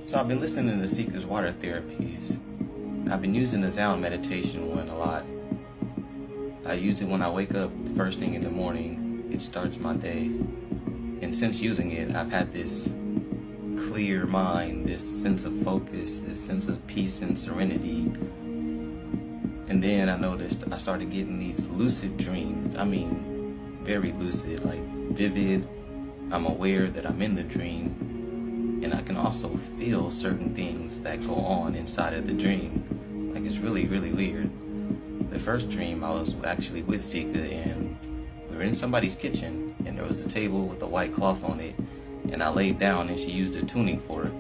So I've been listening to Ceka's water therapies. I've been using the Zound Meditation one a lot. I use it when I wake up the first thing in the morning. It starts my day. And since using it, I've had this clear mind, this sense of focus, this sense of peace and serenity. And then I noticed I started getting these lucid dreams. I mean, very lucid, like vivid. I'm aware that I'm in the dream. And I can also feel certain things that go on inside of the dream. Like, it's really, really weird. The first dream, I was actually with Ceka, and we were in somebody's kitchen, and there was a table with a white cloth on it, and I laid down and she used a tuning fork.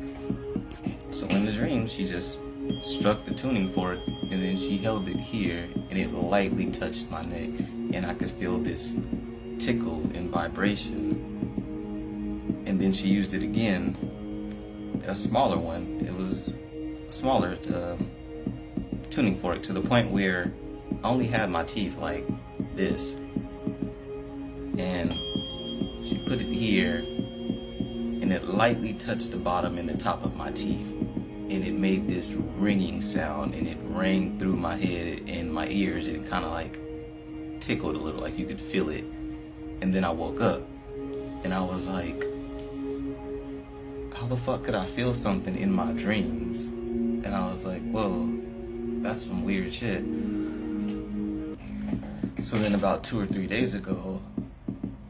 So in the dream, she just struck the tuning fork, and then she held it here, and it lightly touched my neck, and I could feel this tickle and vibration. And then she used it again, a smaller one. It was a smaller tuning fork, to the point where I only had my teeth like this, and she put it here, and it lightly touched the bottom and the top of my teeth, and it made this ringing sound, and it rang through my head and my ears, and it kind of like tickled a little, like you could feel it. And then I woke up, and I was like, how the fuck could I feel something in my dreams? And I was like, whoa, that's some weird shit. So then about 2 or 3 days ago,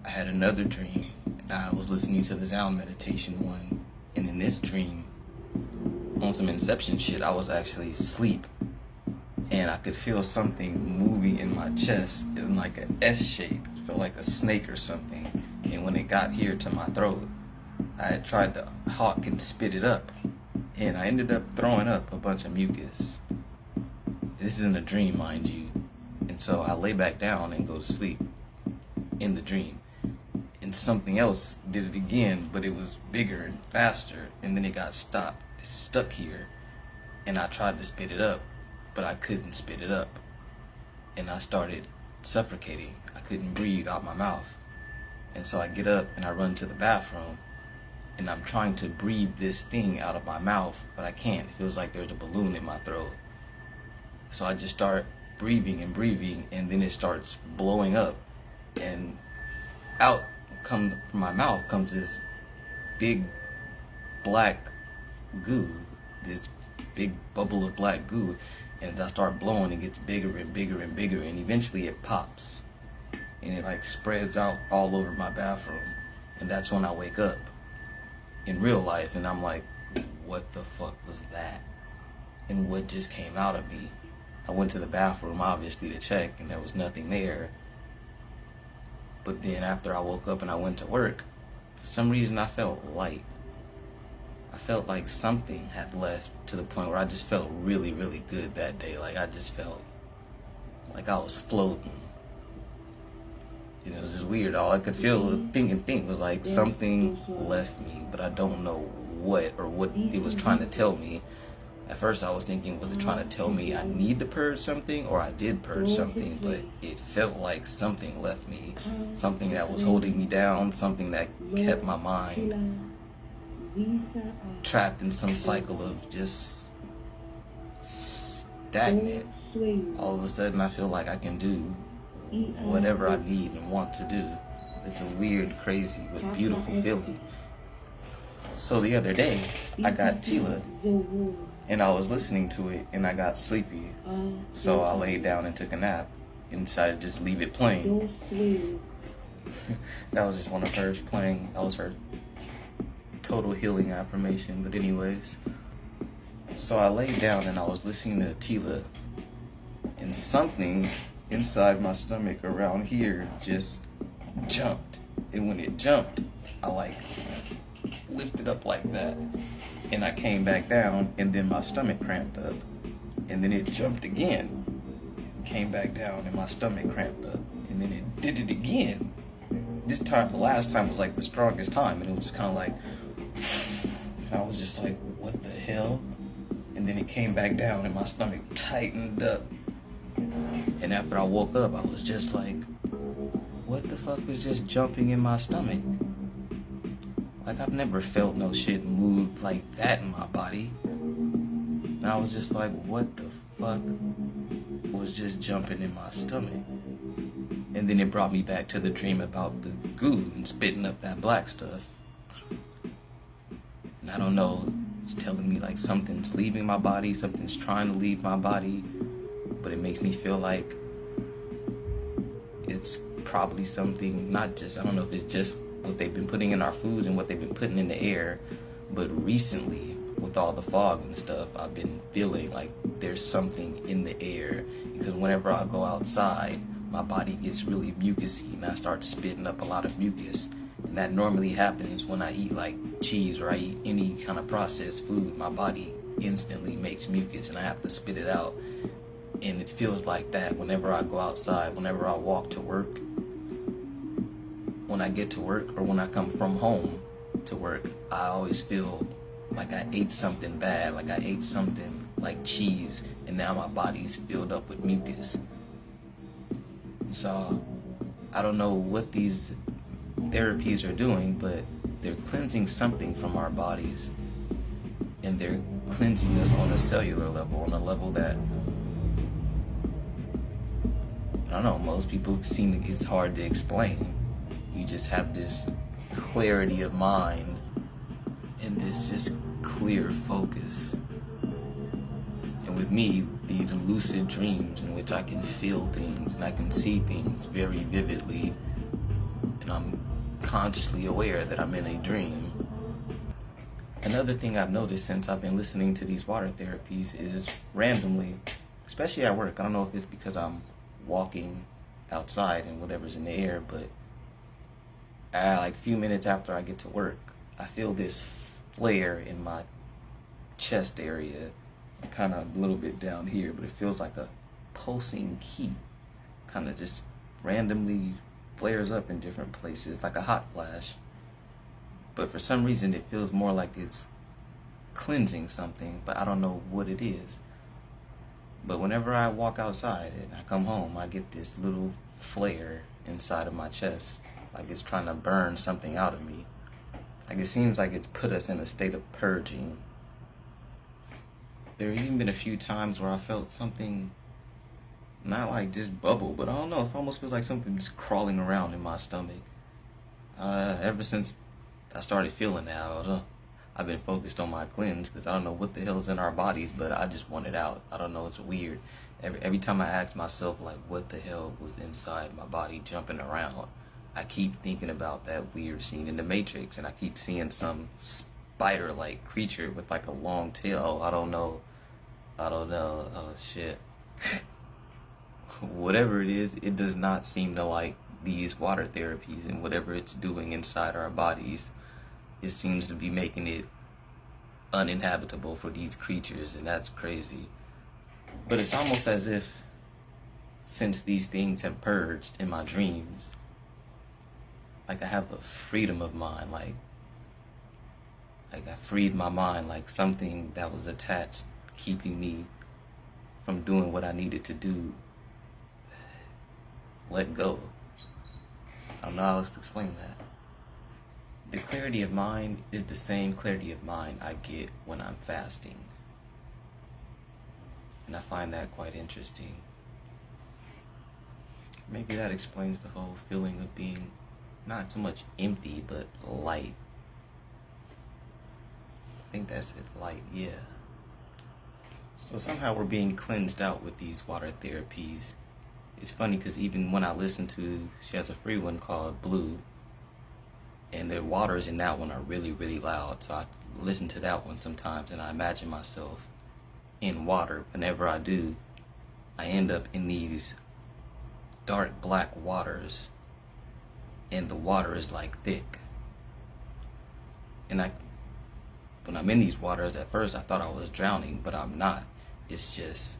I had another dream, and I was listening to the Zound Meditation one, and in this dream, on some Inception shit, I was actually asleep, and I could feel something moving in my chest in like an S shape. It felt like a snake or something, and when it got here to my throat, I had tried to hawk and spit it up, and I ended up throwing up a bunch of mucus. This is in a dream, mind you. And so I lay back down and go to sleep in the dream. And something else did it again, but it was bigger and faster, and then it got stuck here. And I tried to spit it up, but I couldn't spit it up. And I started suffocating. I couldn't breathe out my mouth. And so I get up and I run to the bathroom, and I'm trying to breathe this thing out of my mouth, but I can't. It feels like there's a balloon in my throat. So I just start breathing, and then it starts blowing up, and out from my mouth comes this big black goo, this big bubble of black goo, and as I start blowing, it gets bigger and bigger and bigger, and eventually it pops, and it like spreads out all over my bathroom. And that's when I wake up in real life, and I'm like, what the fuck was that? And what just came out of me? I went to the bathroom, obviously, to check, and there was nothing there. But then after I woke up and I went to work, for some reason I felt light. I felt like something had left, to the point where I just felt really, really good that day. Like, I just felt like I was floating. You know, it was just weird. All I could feel, think was like something left me, but I don't know what, or what it was trying to tell me. At first I was thinking, was it trying to tell me I need to purge something, or I did purge something? But it felt like something left me, something that was holding me down, something that kept my mind trapped in some cycle of just stagnant. All of a sudden I feel like I can do whatever I need and want to do. It's a weird, crazy, but beautiful feeling. So the other day, I got Tila, and I was listening to it, and I got sleepy. So I laid down and took a nap, and decided to just leave it playing. That was just one of hers playing. That was her total healing affirmation. But anyways, so I laid down and I was listening to Tila, and something inside my stomach around here just jumped. And when it jumped, I like lifted up like that, and I came back down, and then my stomach cramped up, and then it jumped again and came back down, and my stomach cramped up, and then it did it again. This time, the last time, was like the strongest time, and it was just kind of like, and I was just like, what the hell? And then it came back down, and my stomach tightened up. And after I woke up, I was just like, what the fuck was just jumping in my stomach? Like, I've never felt no shit move like that in my body. And I was just like, what the fuck was just jumping in my stomach? And then it brought me back to the dream about the goo and spitting up that black stuff. And I don't know, it's telling me like something's leaving my body, something's trying to leave my body, but it makes me feel like it's probably something, not just, I don't know if it's just what they've been putting in our foods and what they've been putting in the air, but recently with all the fog and stuff, I've been feeling like there's something in the air, because whenever I go outside, my body gets really mucusy and I start spitting up a lot of mucus. And that normally happens when I eat like cheese or I eat any kind of processed food. My body instantly makes mucus and I have to spit it out. And it feels like that whenever I go outside, whenever I walk to work, when I get to work, or when I come from home to work, I always feel like I ate something bad, like I ate something like cheese, and now my body's filled up with mucus. So I don't know what these therapies are doing, but they're cleansing something from our bodies, and they're cleansing us on a cellular level, on a level that, I don't know, most people seem to, it's hard to explain. You just have this clarity of mind and this just clear focus. And with me, these lucid dreams in which I can feel things and I can see things very vividly, and I'm consciously aware that I'm in a dream. Another thing I've noticed since I've been listening to these water therapies is randomly, especially at work, I don't know if it's because I'm walking outside and whatever's in the air, but like a few minutes after I get to work, I feel this flare in my chest area, kind of a little bit down here, but it feels like a pulsing heat, kind of just randomly flares up in different places, like a hot flash. But for some reason it feels more like it's cleansing something, but I don't know what it is. But whenever I walk outside and I come home, I get this little flare inside of my chest, like it's trying to burn something out of me. Like it seems like it's put us in a state of purging. There have even been a few times where I felt something, not like just bubble, but I don't know, it almost feels like something's crawling around in my stomach. Ever since I started feeling that, I've been focused on my cleanse, because I don't know what the hell's in our bodies, but I just want it out. I don't know, it's weird. Every time I ask myself, like, what the hell was inside my body jumping around, I keep thinking about that weird scene in The Matrix, and I keep seeing some spider-like creature with like a long tail. I don't know. Oh shit. Whatever it is, it does not seem to like these water therapies, and whatever it's doing inside our bodies, it seems to be making it uninhabitable for these creatures, and that's crazy. But it's almost as if, since these things have purged in my dreams, like I have a freedom of mind, like I freed my mind, like something that was attached, keeping me from doing what I needed to do, let go. I don't know how else to explain that. The clarity of mind is the same clarity of mind I get when I'm fasting. And I find that quite interesting. Maybe that explains the whole feeling of being not so much empty, but light. I think that's it, light, yeah. So somehow we're being cleansed out with these water therapies. It's funny because even when I listen to, she has a free one called Blue, and the waters in that one are really, really loud. So I listen to that one sometimes, and I imagine myself in water. Whenever I do, I end up in these dark black waters, and the water is like thick. And when I'm in these waters, at first I thought I was drowning, but I'm not. It's just,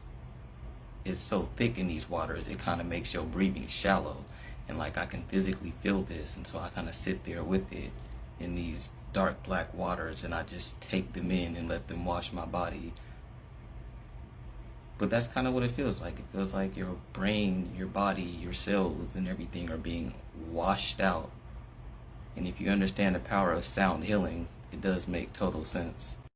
it's so thick in these waters, it kind of makes your breathing shallow. And like I can physically feel this, and so I kind of sit there with it in these dark black waters, and I just take them in and let them wash my body. But that's kind of what it feels like. It feels like your brain, your body, your cells, and everything are being washed out And if you understand the power of sound healing, it does make total sense.